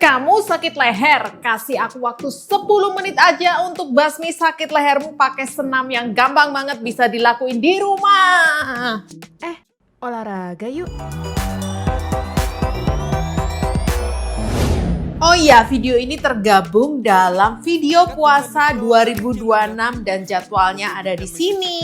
Kamu sakit leher? Kasih aku waktu 10 menit aja untuk basmi sakit lehermu pakai senam yang gampang banget bisa dilakuin di rumah. Olahraga yuk. Oh iya, video ini tergabung dalam video puasa 2026 dan jadwalnya ada di sini.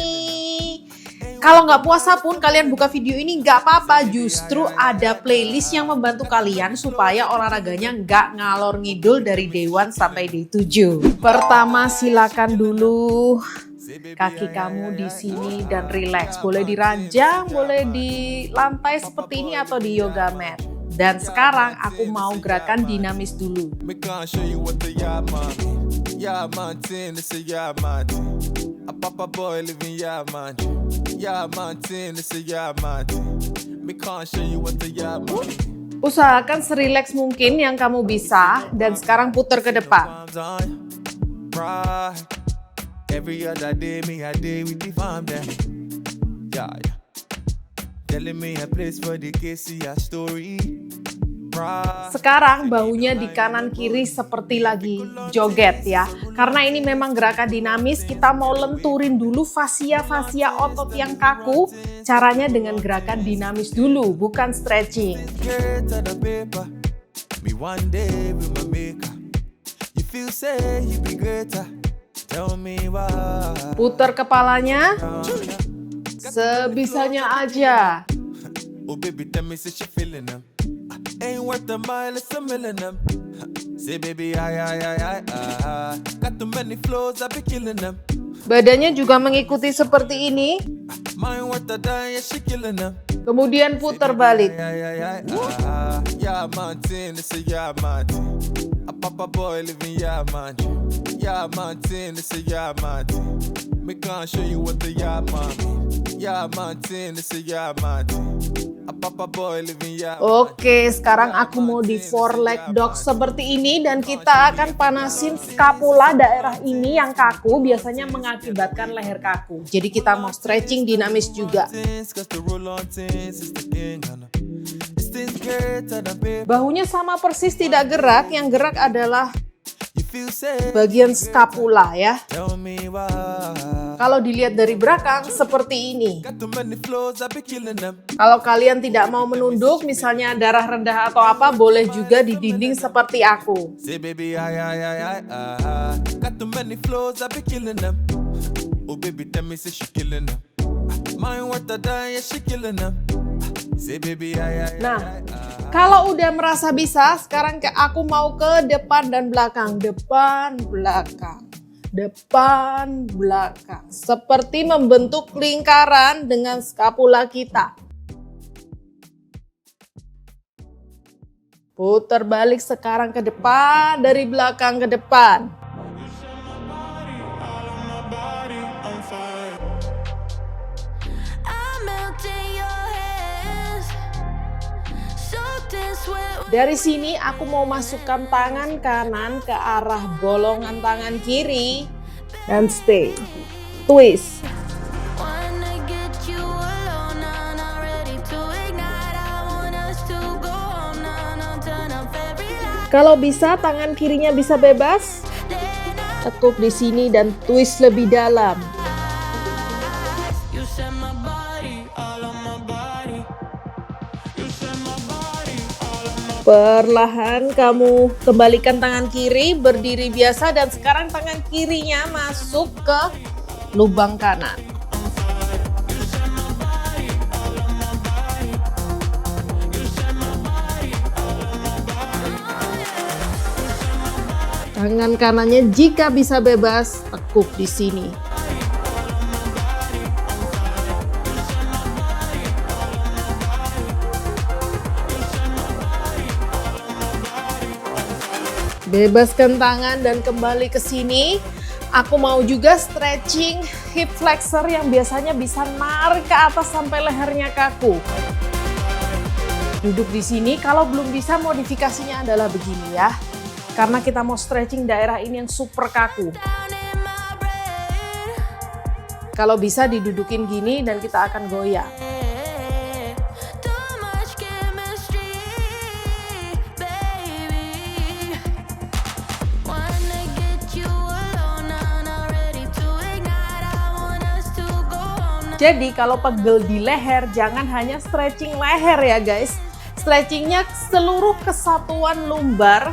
Kalau nggak puasa pun kalian buka video ini nggak apa-apa, justru ada playlist yang membantu kalian supaya olahraganya nggak ngalor ngidul dari day 1 sampai day 7. Pertama, silakan dulu kaki kamu di sini dan relax. Boleh diranjang, boleh di lantai seperti ini atau di yoga mat. Dan sekarang aku mau gerakan dinamis dulu. Usahakan serileks mungkin yang kamu bisa dan sekarang putar ke depan. Sekarang bahunya di kanan kiri seperti lagi joget ya. Karena ini memang gerakan dinamis, kita mau lenturin dulu fasia-fasia otot yang kaku. Caranya dengan gerakan dinamis dulu, bukan stretching. Putar kepalanya sebisanya aja. Ain't worth a mile, it's a million them. Say baby, got too many flows, I be killing them. Badannya juga mengikuti seperti ini. Kemudian putar balik. Oke, sekarang aku mau di 4 leg dog seperti ini dan kita akan panasin skapula daerah ini yang kaku, biasanya mengakibatkan leher kaku. Jadi kita mau stretching dinamis juga. Bahunya sama persis tidak gerak, yang gerak adalah bagian skapula ya. Kalau dilihat dari belakang seperti ini. Kalau kalian tidak mau menunduk, misalnya darah rendah atau apa, boleh juga di dinding seperti aku. Nah, kalau udah merasa bisa, sekarang aku mau ke depan dan belakang. Depan, belakang. Depan, belakang. Seperti membentuk lingkaran dengan skapula kita. Putar balik sekarang ke depan, dari belakang ke depan. Dari sini aku mau masukkan tangan kanan ke arah bolongan tangan kiri dan stay. Twist. Kalau bisa tangan kirinya bisa bebas, tekuk di sini dan twist lebih dalam. Perlahan kamu kembalikan tangan kiri, berdiri biasa, dan sekarang tangan kirinya masuk ke lubang kanan. Tangan kanannya jika bisa bebas, tekuk di sini. Bebaskan tangan dan kembali ke sini. Aku mau juga stretching hip flexor yang biasanya bisa narik ke atas sampai lehernya kaku. Duduk di sini, kalau belum bisa modifikasinya adalah begini ya. Karena kita mau stretching daerah ini yang super kaku. Kalau bisa didudukin gini dan kita akan goyang. Jadi kalau pegel di leher, jangan hanya stretching leher ya guys. Stretchingnya seluruh kesatuan lumbar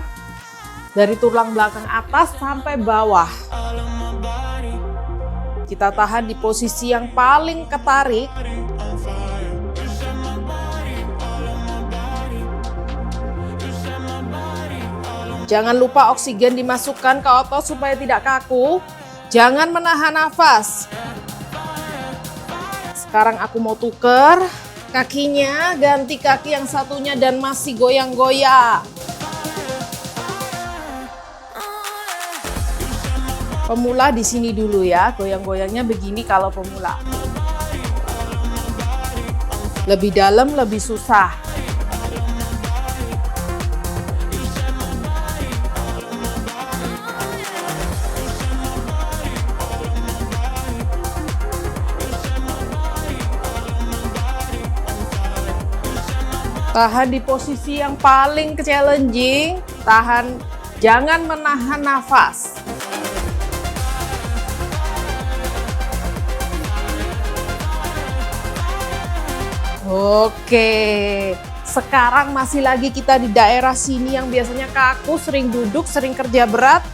dari tulang belakang atas sampai bawah. Kita tahan di posisi yang paling ketarik. Jangan lupa oksigen dimasukkan ke otot supaya tidak kaku. Jangan menahan nafas. Sekarang aku mau tuker kakinya, ganti kaki yang satunya dan masih goyang-goyang. Pemula di sini dulu ya, goyang-goyangnya begini kalau pemula. Lebih dalam lebih susah. Tahan di posisi yang paling challenging, tahan, jangan menahan nafas. Oke, sekarang masih lagi kita di daerah sini yang biasanya kaku, sering duduk, sering kerja berat.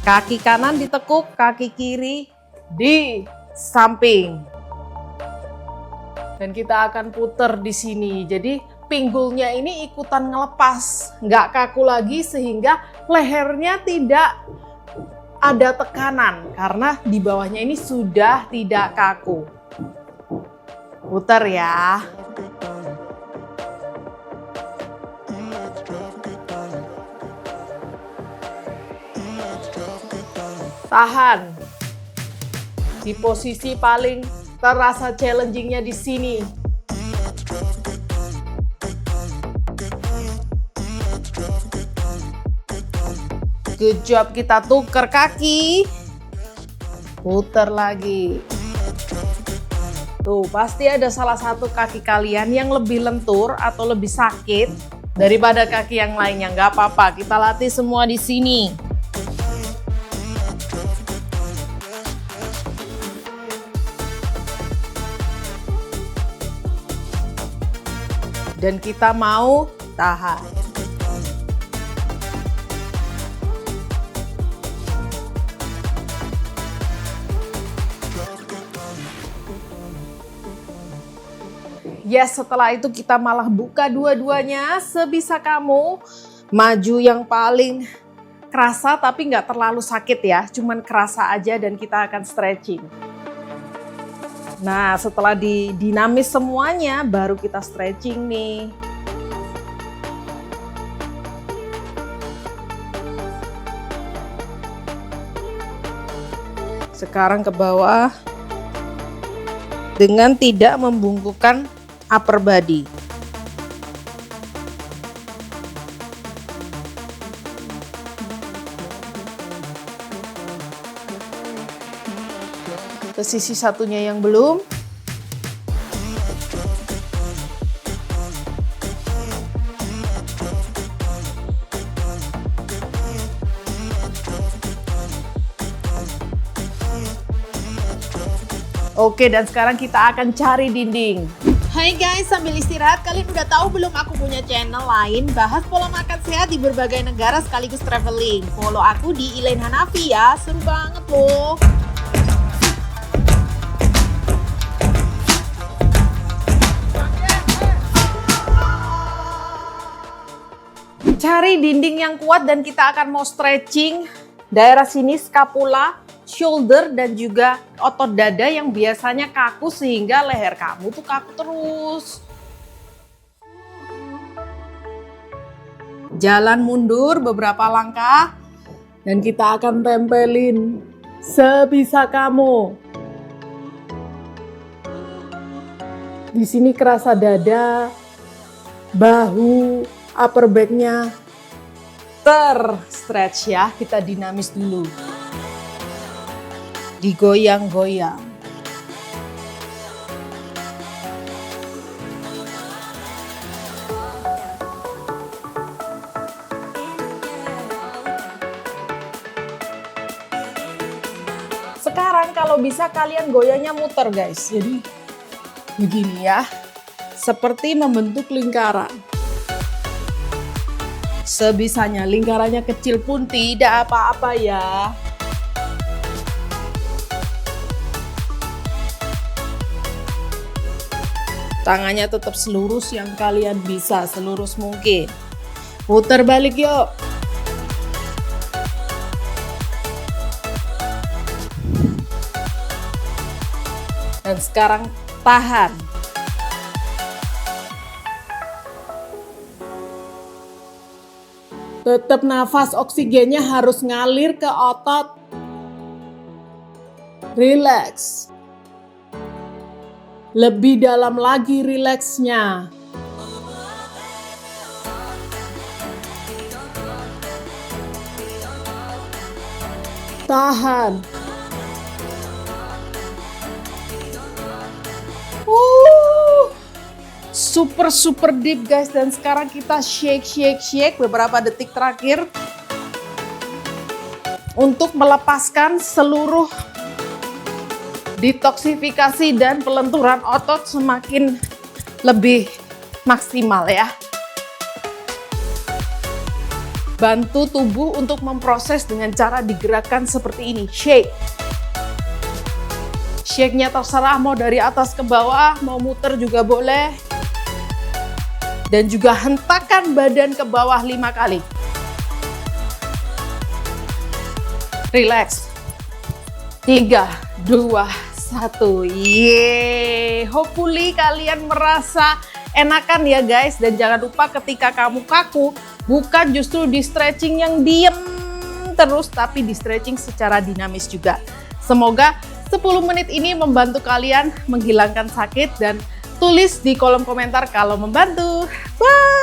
Kaki kanan ditekuk, kaki kiri di samping. Dan kita akan puter di sini. Jadi pinggulnya ini ikutan ngelepas, nggak kaku lagi sehingga lehernya tidak ada tekanan karena di bawahnya ini sudah tidak kaku. Putar ya. Tahan. Di posisi paling terasa challengingnya di sini. Good job, kita tuker kaki. Putar lagi. Tuh, pasti ada salah satu kaki kalian yang lebih lentur atau lebih sakit daripada kaki yang lainnya. Nggak apa-apa, kita latih semua di sini. Dan kita mau tahan. Yes, setelah itu kita malah buka dua-duanya sebisa kamu. Maju yang paling kerasa tapi nggak terlalu sakit ya, cuman kerasa aja dan kita akan stretching. Nah, setelah dinamis semuanya, baru kita stretching nih. Sekarang ke bawah dengan tidak membungkukkan upper body. Ke sisi satunya yang belum. Oke, dan sekarang kita akan cari dinding. Hai guys, sambil istirahat, kalian udah tahu belum aku punya channel lain bahas pola makan sehat di berbagai negara sekaligus traveling. Follow aku di Elaine Hanafi ya, seru banget loh. Cari dinding yang kuat dan kita akan mau stretching daerah sini, scapula, shoulder, dan juga otot dada yang biasanya kaku sehingga leher kamu tuh kaku terus. Jalan mundur beberapa langkah dan kita akan tempelin sebisa kamu. Di sini kerasa dada, bahu, upper back-nya ter-stretch ya, kita dinamis dulu. Digoyang-goyang. Sekarang kalau bisa kalian goyangnya muter guys. Jadi begini ya, seperti membentuk lingkaran. Sebisanya, lingkarannya kecil pun tidak apa-apa ya. Tangannya tetap selurus yang kalian bisa, selurus mungkin. Putar balik yuk. Dan sekarang tahan. Tetap nafas, oksigennya harus ngalir ke otot. Relax. Lebih dalam lagi rileksnya. Tahan. Super deep guys, dan sekarang kita shake beberapa detik terakhir untuk melepaskan seluruh detoksifikasi dan pelenturan otot semakin lebih maksimal ya. Bantu tubuh untuk memproses dengan cara digerakkan seperti ini, shake. Shake-nya terserah mau dari atas ke bawah, mau muter juga boleh. Dan juga hentakan badan ke bawah 5 kali. Relax. 3, 2, 1. Yeay. Hopefully kalian merasa enakan ya guys. Dan jangan lupa ketika kamu kaku, bukan justru di stretching yang diem terus, tapi di stretching secara dinamis juga. Semoga 10 menit ini membantu kalian menghilangkan sakit, dan tulis di kolom komentar kalau membantu. Bye!